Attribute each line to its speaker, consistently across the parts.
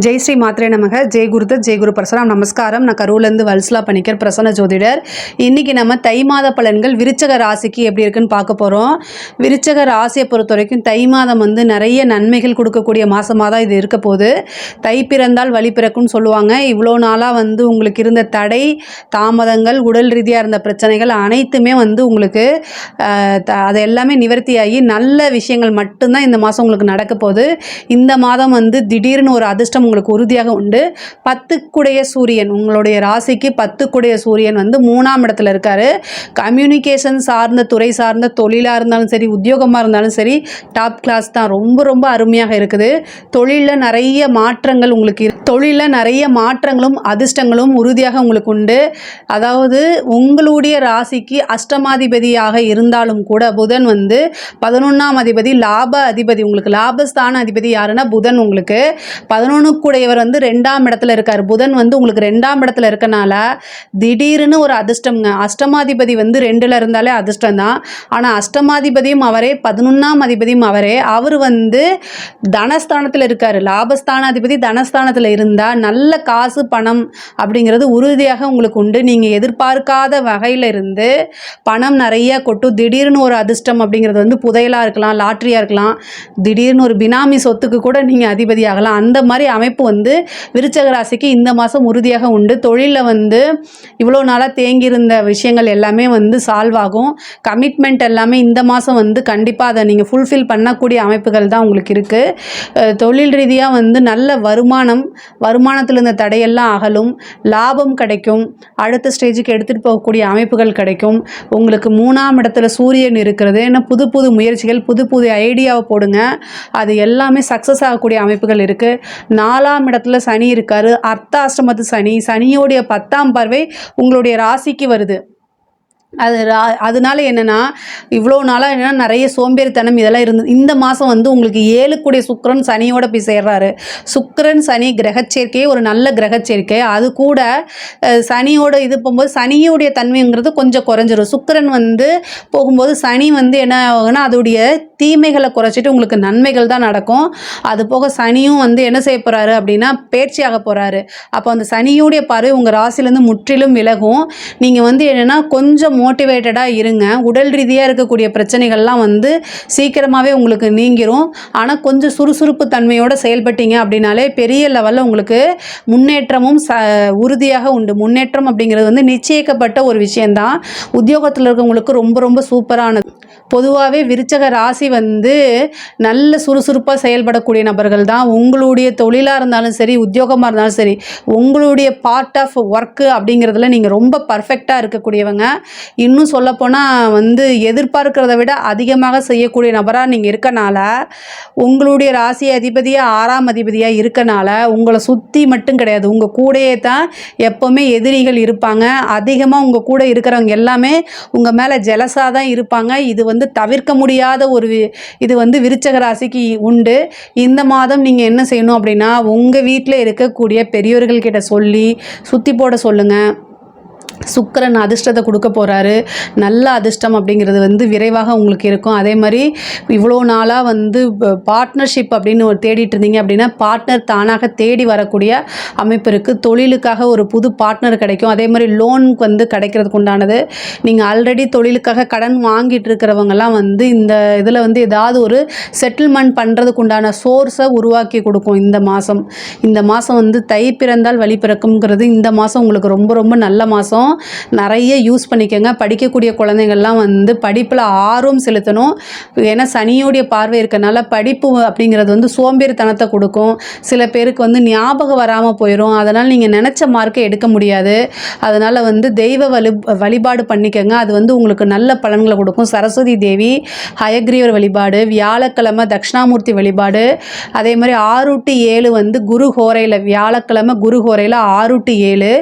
Speaker 1: ஜெய் ஸ்ரீ மாத்ரே நமக. ஜெய் குருதத், ஜெய் குரு பிரசனம். நமஸ்காரம். நான் கரூர்லேருந்து வல்சலா பணிக்கர், பிரசன்ன ஜோதிடர். இன்றைக்கி நம்ம தை மாத பலன்கள் விருச்சக ராசிக்கு எப்படி இருக்குன்னு பார்க்க போகிறோம். விருச்சக ராசியை பொறுத்த வரைக்கும் தை மாதம் நிறைய நன்மைகள் கொடுக்கக்கூடிய மாதமாக தான் இது இருக்க போகுது. தை பிறந்தால் வழி பிறக்கும்னு சொல்லுவாங்க. இவ்வளோ நாளாக உங்களுக்கு இருந்த தடை தாமதங்கள், உடல் ரீதியாக இருந்த பிரச்சனைகள் அனைத்துமே உங்களுக்கு அது எல்லாமே நிவர்த்தியாகி நல்ல விஷயங்கள் மட்டும்தான் இந்த மாதம் உங்களுக்கு நடக்க போகுது. இந்த மாதம் திடீர்னு ஒரு அதிர்ஷ்டம் உங்களுக்கு உறுதியாக உண்டு. 10க்குடைய சூரியன், உங்களுடைய ராசிக்கு 10க்குடைய சூரியன் 3ஆம் இடத்துல இருக்காரு. கம்யூனிகேஷன் சார்ந்த துறை சார்ந்த தொழிலாக இருந்தாலும் சரி, உத்தியோகமாக இருந்தாலும் சரி, டாப் கிளாஸ் தான். ரொம்ப ரொம்ப அருமையாக இருக்குது. தொழிலில் நிறைய மாற்றங்கள் தொழிலில் நிறைய மாற்றங்களும் அதிர்ஷ்டங்களும் உறுதியாக உங்களுக்கு உண்டு. அதாவது உங்களுடைய ராசிக்கு அஷ்டமாதிபதியாக இருந்தாலும் கூட புதன் 11ஆம் அதிபதி, லாப அதிபதி, உங்களுக்கு லாபஸ்தான அதிபதி யாருன்னா புதன். உங்களுக்கு 11க்குடையவர் 2ஆம் இடத்துல இருக்கார். புதன் உங்களுக்கு 2ஆம் இடத்துல இருக்கனால திடீர்னு ஒரு அதிர்ஷ்டம்ங்க. அஷ்டமாதிபதி 2ல் இருந்தாலே அதிர்ஷ்டம் தான். ஆனால் அஷ்டமாதிபதியும் அவரே, 11ஆம் அதிபதியும் அவரே. அவர் தனஸ்தானத்தில் இருக்கார். லாபஸ்தான அதிபதி தனஸ்தானத்தில் இருந்தால் நல்ல காசு பணம் அப்படிங்கிறது உறுதியாக உங்களுக்கு உண்டு. நீங்கள் எதிர்பார்க்காத வகையில் இருந்து பணம் நிறைய கொட்டும். திடீர்னு ஒரு அதிர்ஷ்டம் அப்படிங்கிறது புதையலாக இருக்கலாம், லாட்ரியாக இருக்கலாம், திடீர்னு ஒரு பினாமி சொத்துக்கு கூட நீங்கள் அதிபதி ஆகலாம். அந்த மாதிரி அமைப்பு விருச்சக ராசிக்கு இந்த மாதம் உறுதியாக உண்டு. தொழிலில் இவ்வளோ நாளாக தேங்கியிருந்த விஷயங்கள் எல்லாமே சால்வ் ஆகும். கமிட்மெண்ட் எல்லாமே இந்த மாதம் கண்டிப்பாக அதை நீங்கள் ஃபுல்ஃபில் பண்ணக்கூடிய அமைப்புகள் தான் உங்களுக்கு இருக்குது. தொழில் ரீதியாக நல்ல வருமானத்தில் இருந்த தடையெல்லாம் அகலும், லாபம் கிடைக்கும், அடுத்த ஸ்டேஜுக்கு எடுத்துகிட்டு போகக்கூடிய அமைப்புகள் கிடைக்கும். உங்களுக்கு 3ஆம் இடத்துல சூரியன் இருக்கிறது. ஏன்னா புது புது முயற்சிகள், புது புது ஐடியாவை போடுங்க, அது எல்லாமே சக்ஸஸ் ஆகக்கூடிய அமைப்புகள் இருக்குது. 4ஆம் இடத்துல சனி இருக்காரு. அர்த்தாஷ்டமத்து சனி, சனியோடைய 10ஆம் பார்வை உங்களுடைய ராசிக்கு வருது. அதனால என்னென்னா இவ்வளோ நாளாக நிறைய சோம்பேறித்தனம் இதெல்லாம் இருந்தது. இந்த மாதம் உங்களுக்கு 7க்குடைய சுக்கிரன் சனியோட போய் சேர்றாரு. சுக்கிரன் சனி கிரகச்சேர்க்கையே ஒரு நல்ல கிரகச்சேர்க்கை. அது கூட சனியோட இது போகும்போது சனியோடைய தன்மைங்கிறது கொஞ்சம் குறைஞ்சிரும். சுக்கிரன் போகும்போது சனி என்ன ஆகுனா அதோடைய தீமைகளை குறைச்சிட்டு உங்களுக்கு நன்மைகள் தான் நடக்கும். அது போக சனியும் என்ன செய்ய போகிறாரு அப்படின்னா பேர்ச்சியாக போகிறாரு. அப்போ அந்த சனியோடைய பார்வை உங்கள் ராசிலேருந்து முற்றிலும் விலகும். நீங்கள் என்னென்னா கொஞ்சம் மோட்டிவேட்டடாக இருங்க. உடல் ரீதியாக இருக்கக்கூடிய பிரச்சனைகள்லாம் சீக்கிரமாகவே உங்களுக்கு நீங்கிரும். ஆனால் கொஞ்சம் சுறுசுறுப்பு தன்மையோடு செயல்பட்டீங்க அப்படின்னாலே பெரிய லெவலில் உங்களுக்கு முன்னேற்றமும் உறுதியாக உண்டு. முன்னேற்றம் அப்படிங்கிறது நிச்சயிக்கப்பட்ட ஒரு விஷயந்தான். உத்தியோகத்தில் இருக்கவங்களுக்கு ரொம்ப ரொம்ப சூப்பரானது. பொதுவாகவே விருச்சக ராசி நல்ல சுறுசுறுப்பாக செயல்படக்கூடிய நபர்கள் தான். உங்களுடைய தொழிலாக இருந்தாலும் சரி, உத்தியோகமாக இருந்தாலும் சரி, உங்களுடைய பார்ட் ஆஃப் ஒர்க்கு அப்படிங்கிறதுல நீங்கள் ரொம்ப பர்ஃபெக்டாக இருக்கக்கூடியவங்க. இன்னும் சொல்லப்போனால் எதிர்பார்க்கிறத விட அதிகமாக செய்யக்கூடிய நபராக நீங்கள் இருக்கனால, உங்களுடைய ராசி அதிபதியாக 6ஆம் அதிபதியாக இருக்கனால உங்களை சுற்றி மட்டும் கிடையாது, உங்கள் கூடையே தான் எப்போவுமே எதிரிகள் இருப்பாங்க. அதிகமாக உங்கள் கூட இருக்கிறவங்க எல்லாமே உங்கள் மேலே ஜெலஸாக தான் இருப்பாங்க. இது தவிர்க்க முடியாத ஒரு இது விருச்சக ராசிக்கு உண்டு. இந்த மாதம் நீங்கள் என்ன செய்யணும் அப்படின்னா, உங்கள் வீட்டில் இருக்கக்கூடிய பெரியோர்கள்கிட்ட சொல்லி சுற்றி போட சொல்லுங்கள். சுக்கிரன் அதிர்ஷ்டத்தை கொடுக்க போகிறாரு. நல்ல அதிர்ஷ்டம் அப்படிங்கிறது விரைவாக உங்களுக்கு இருக்கும். அதே மாதிரி இவ்வளோ நாளாக பார்ட்னர்ஷிப் அப்படின்னு தேடிட்டு இருந்தீங்க அப்படின்னா பார்ட்னர் தானாக தேடி வரக்கூடிய அமைப்பு இருக்குது. தொழிலுக்காக ஒரு புது பார்ட்னர் கிடைக்கும். அதே மாதிரி லோன் கிடைக்கிறதுக்கு உண்டானது. நீங்கள் ஆல்ரெடி தொழிலுக்காக கடன் வாங்கிட்டு இருக்கிறவங்கலாம் இந்த இதில் ஏதாவது ஒரு செட்டில்மெண்ட் பண்ணுறதுக்கு உண்டான சோர்ஸை உருவாக்கி கொடுக்கும் இந்த மாதம். இந்த மாதம் தை பிறந்தால் வழி பிறக்கும்ங்கிறது இந்த மாதம் உங்களுக்கு ரொம்ப ரொம்ப நல்ல மாதம். நிறைய யூஸ் பண்ணிக்கோங்க. படிக்கக்கூடிய குழந்தைங்கள்லாம் படிப்பில் ஆர்வம் செலுத்தணும். ஏன்னா சனியோடைய பார்வை இருக்கனால படிப்பு அப்படிங்கிறது சோம்பேறித்தனத்தை கொடுக்கும். சில பேருக்கு ஞாபகம் வராமல் போயிடும். அதனால் நீங்கள் நினச்ச மார்க்கை எடுக்க முடியாது. அதனால் தெய்வ வழிபாடு பண்ணிக்கோங்க. அது உங்களுக்கு நல்ல பலன்களை கொடுக்கும். சரஸ்வதி தேவி, ஹயக்ரீவர் வழிபாடு, வியாழக்கிழமை தட்சிணாமூர்த்தி வழிபாடு, அதே மாதிரி 6 to 7 குரு ஹோரையில், வியாழக்கிழமை குரு ஹோரையில் 6 to 7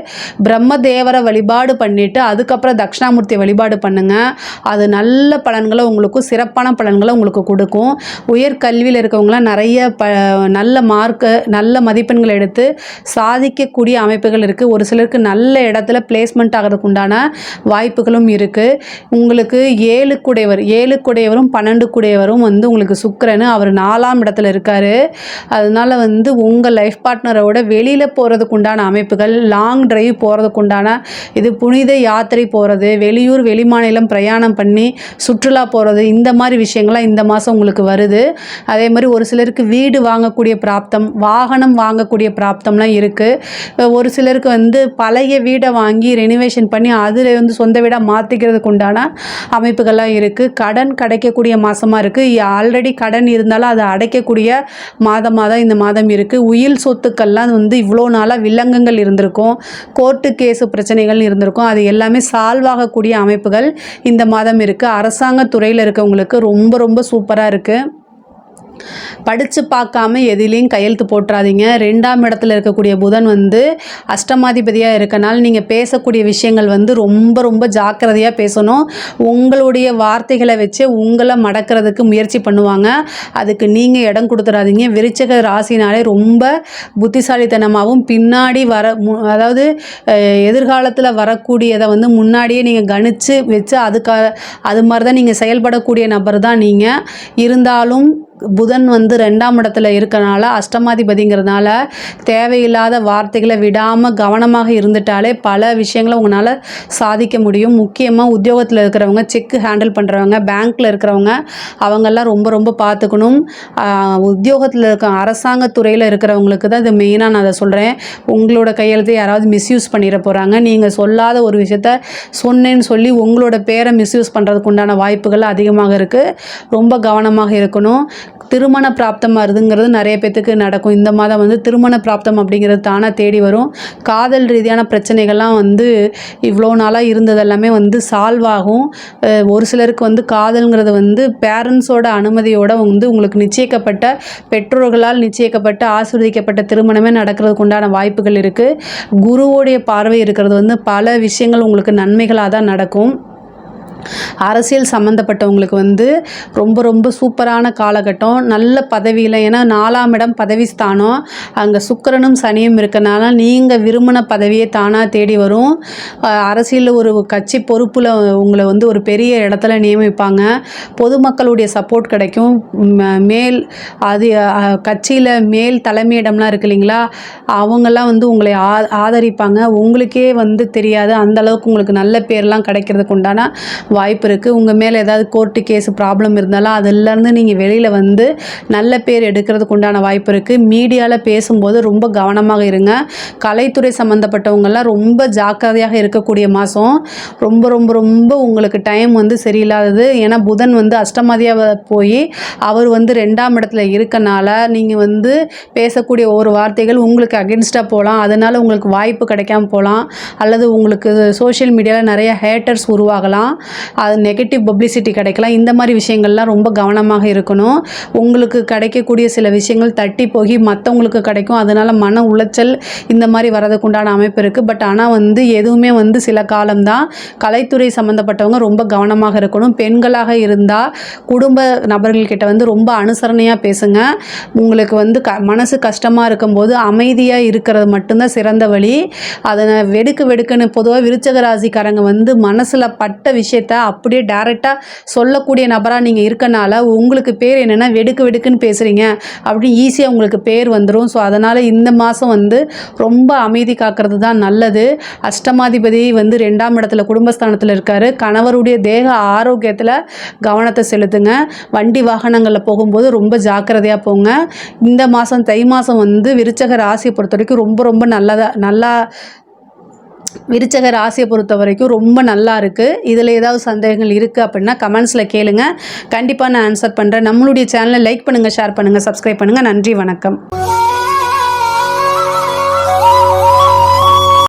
Speaker 1: பிரம்மதேவர வழிபாடு வழிபாடு பண்ணிவிட்டு அதுக்கப்புறம் தட்சிணாமூர்த்தி வழிபாடு பண்ணுங்கள். அது நல்ல பலன்களை உங்களுக்கு, சிறப்பான பலன்களை உங்களுக்கு கொடுக்கும். உயர்கல்வியில் இருக்கவங்களாம் நிறைய நல்ல மார்க்கு, நல்ல மதிப்பெண்கள் எடுத்து சாதிக்கக்கூடிய அமைப்புகள் இருக்குது. ஒரு சிலருக்கு நல்ல இடத்துல பிளேஸ்மெண்ட் ஆகிறதுக்கு உண்டான வாய்ப்புகளும் இருக்குது. உங்களுக்கு 7 குடையவரும் 12 குடையவரும் வந்து உங்களுக்கு சுக்கிரன், அவர் 4ஆம் இடத்துல இருக்கார். அதனால் வந்து உங்கள் லைஃப் பார்ட்னரோட வெளியில் போகிறதுக்கு உண்டான அமைப்புகள், லாங் டிரைவ் போகிறதுக்கு உண்டான இது, புனித யாத்திரை போகிறது, வெளியூர் வெளிமாநிலம் பிரயாணம் பண்ணி சுற்றுலா போகிறது, இந்த மாதிரி விஷயங்கள்லாம் இந்த மாதம் உங்களுக்கு வருது. அதே மாதிரி ஒரு சிலருக்கு வீடு வாங்கக்கூடிய பிராப்தம், வாகனம் வாங்கக்கூடிய பிராப்தம்லாம் இருக்குது. ஒரு சிலருக்கு வந்து பழைய வீடை வாங்கி ரெனிவேஷன் பண்ணி அதில் வந்து சொந்த வீடாக மாற்றிக்கிறதுக்கு உண்டான அமைப்புகள்லாம் இருக்குது. கடன் கிடைக்கக்கூடிய மாதமாக இருக்குது. ஆல்ரெடி கடன் இருந்தாலும் அதை அடைக்கக்கூடிய மாதமாக தான் இந்த மாதம் இருக்குது. உயில் சொத்துக்கள்லாம் வந்து இவ்வளோ நாளாக வில்லங்கங்கள் இருந்திருக்கும், கோர்ட்டு கேஸு பிரச்சனைகள் இருந்திருக்கும், அது எல்லாமே சால்வ் ஆகக்கூடிய அமைப்புகள் இந்த மாதம் இருக்குது. அரசாங்க துறையில் இருக்கவங்களுக்கு ரொம்ப ரொம்ப சூப்பராக இருக்குது. படித்து பார்க்காம எதிலையும் கையெழுத்து போட்டுறாதீங்க. 2ஆம் இடத்துல இருக்கக்கூடிய புதன் வந்து அஷ்டமாதிபதியாக இருக்கனால நீங்கள் பேசக்கூடிய விஷயங்கள் வந்து ரொம்ப ரொம்ப ஜாக்கிரதையாக பேசணும். உங்களுடைய வார்த்தைகளை வச்சு உங்களை மடக்கிறதுக்கு முயற்சி பண்ணுவாங்க. அதுக்கு நீங்கள் இடம் கொடுத்துடாதீங்க. விருச்சிக ராசினாலே ரொம்ப புத்திசாலித்தனமாகவும் பின்னாடி அதாவது எதிர்காலத்தில் வரக்கூடியதை வந்து முன்னாடியே நீங்கள் கணித்து வச்சு அது மாதிரி தான் நீங்கள் செயல்படக்கூடிய நபர் தான் நீங்கள். இருந்தாலும் புதன் வந்து 2ஆம் இடத்துல இருக்கனால, அஷ்டமாதிபதிங்கிறதுனால தேவையில்லாத வார்த்தைகளை விடாமல் கவனமாக இருந்துட்டாலே பல விஷயங்களை உங்களால் சாதிக்க முடியும். முக்கியமாக உத்தியோகத்தில் இருக்கிறவங்க, செக்கு ஹேண்டில் பண்ணுறவங்க, பேங்க்கில் இருக்கிறவங்க, அவங்கெல்லாம் ரொம்ப ரொம்ப பார்த்துக்கணும். உத்தியோகத்தில் இருக்க அரசாங்க துறையில் இருக்கிறவங்களுக்கு தான் இது மெயினாக நான் அதை சொல்கிறேன். உங்களோட கையெழுத்தை யாராவது மிஸ்யூஸ் பண்ணிட போகிறாங்க. நீங்கள் சொல்லாத ஒரு விஷயத்த சொன்னேன்னு சொல்லி உங்களோட பேரை மிஸ்யூஸ் பண்ணுறதுக்கு உண்டான வாய்ப்புகள் அதிகமாக இருக்குது. ரொம்ப கவனமாக இருக்கணும். திருமண பிராப்தம் வருதுங்கிறது நிறைய பேத்துக்கு நடக்கும். இந்த மாதம் வந்து திருமண பிராப்தம் அப்படிங்கிறது தானாக தேடி வரும். காதல் ரீதியான பிரச்சனைகள்லாம் வந்து இவ்வளோ நாளாக இருந்தது எல்லாமே வந்து சால்வ் ஆகும். ஒரு சிலருக்கு வந்து காதல்ங்கிறது வந்து பேரண்ட்ஸோட அனுமதியோடு வந்து உங்களுக்கு நிச்சயிக்கப்பட்ட, பெற்றோர்களால் நிச்சயிக்கப்பட்ட, ஆசீர்வதிக்கப்பட்ட திருமணமே நடக்கிறதுக்கு உண்டான வாய்ப்புகள் இருக்குது. குருவோடைய பார்வை இருக்கிறது வந்து பல விஷயங்கள் உங்களுக்கு நன்மைகளாக தான் நடக்கும். அரசியல் சம்மந்தப்பட்டவங்களுக்கு வந்து ரொம்ப ரொம்ப சூப்பரான காலகட்டம். நல்ல பதவியில், ஏன்னா 4ஆம் இடம் பதவி ஸ்தானம், அங்கே சுக்கிரனும் சனியும் இருக்கனால நீங்கள் விரும்பின பதவியை தானாக தேடி வரும். அரசியலில் ஒரு கட்சி பொறுப்பில் உங்களை வந்து ஒரு பெரிய இடத்துல நியமிப்பாங்க. பொதுமக்களுடைய சப்போர்ட் கிடைக்கும். அது கட்சியில் மேல் தலைமையிடம்லாம் இருக்கு இல்லைங்களா, அவங்கெல்லாம் வந்து உங்களை ஆதரிப்பாங்க. உங்களுக்கே வந்து தெரியாது அந்தளவுக்கு உங்களுக்கு நல்ல பேர்லாம் கிடைக்கிறதுக்கு உண்டான வாய்ப்பு இருக்குது. உங்கள் மேலே ஏதாவது கோர்ட்டு கேஸு ப்ராப்ளம் இருந்தாலும் அதிலேருந்து நீங்கள் வெளியில் வந்து நல்ல பேர் எடுக்கிறதுக்கு உண்டான வாய்ப்பு இருக்குது. மீடியாவில் பேசும்போது ரொம்ப கவனமாக இருங்க. கலைத்துறை சம்மந்தப்பட்டவங்கெல்லாம் ரொம்ப ஜாக்கிரதையாக இருக்கக்கூடிய மாதம். ரொம்ப ரொம்ப ரொம்ப உங்களுக்கு டைம் வந்து சரியில்லாதது. ஏன்னா புதன் வந்து அஷ்டமதியாக போய் அவர் வந்து 2ஆம் இடத்துல இருக்கனால நீங்கள் வந்து பேசக்கூடிய ஒரு வார்த்தைகள் உங்களுக்கு அகென்ஸ்டாக போகலாம். அதனால் உங்களுக்கு வாய்ப்பு கிடைக்காம போகலாம். அல்லது உங்களுக்கு சோஷியல் மீடியாவில் நிறைய ஹேட்டர்ஸ் உருவாகலாம். அது நெகட்டிவ் பப்ளிசிட்டி கிடைக்கலாம். இந்த மாதிரி விஷயங்கள்லாம் ரொம்ப கவனமாக இருக்கணும். உங்களுக்கு கிடைக்கக்கூடிய சில விஷயங்கள் தட்டி போய் மற்றவங்களுக்கு கிடைக்கும். அதனால் மன உளைச்சல் இந்த மாதிரி வரதுக்கு உண்டான அமைப்பு இருக்குது. பட் ஆனால் வந்து எதுவுமே வந்து சில காலம்தான். கலைத்துறை சம்மந்தப்பட்டவங்க ரொம்ப கவனமாக இருக்கணும். பெண்களாக இருந்தால் குடும்ப நபர்கள்கிட்ட வந்து ரொம்ப அனுசரணையாக பேசுங்க. உங்களுக்கு வந்து மனசு கஷ்டமாக இருக்கும்போது அமைதியாக இருக்கிறது மட்டும்தான் சிறந்த வழி. அதை வெடுக்குன்னு பொதுவாக விருச்சிக ராசிக்காரங்க வந்து மனசில் பட்ட விஷயத்த அப்படியே டைரெக்டாக சொல்லக்கூடிய நபராக நீங்கள் இருக்கனால உங்களுக்கு பேர் என்னென்னா வெடுக்குன்னு பேசுகிறீங்க அப்படின்னு ஈஸியாக உங்களுக்கு பேர் வந்துடும். ஸோ அதனால் இந்த மாதம் வந்து ரொம்ப அமைதி காக்கிறது தான் நல்லது. அஷ்டமாதிபதி வந்து 2ஆம் இடத்துல குடும்பஸ்தானத்தில் இருக்கார். கணவருடைய தேக ஆரோக்கியத்தில் கவனத்தை செலுத்துங்க. வண்டி வாகனங்களில் போகும்போது ரொம்ப ஜாக்கிரதையாக போங்க. இந்த மாதம் தை மாதம் வந்து விருச்சிக ராசியை பொறுத்த வரைக்கும் ரொம்ப ரொம்ப நல்லா விருச்சிக ராசியை பொறுத்த வரைக்கும் ரொம்ப நல்லா இருக்குது. இதில் ஏதாவது சந்தேகங்கள் இருக்குது அப்படின்னா கமெண்ட்ஸில் கேளுங்க. கண்டிப்பாக நான் ஆன்சர் பண்ணுறேன். நம்மளுடைய சேனலை லைக் பண்ணுங்கள், ஷேர் பண்ணுங்கள், சப்ஸ்கிரைப் பண்ணுங்கள். நன்றி, வணக்கம்.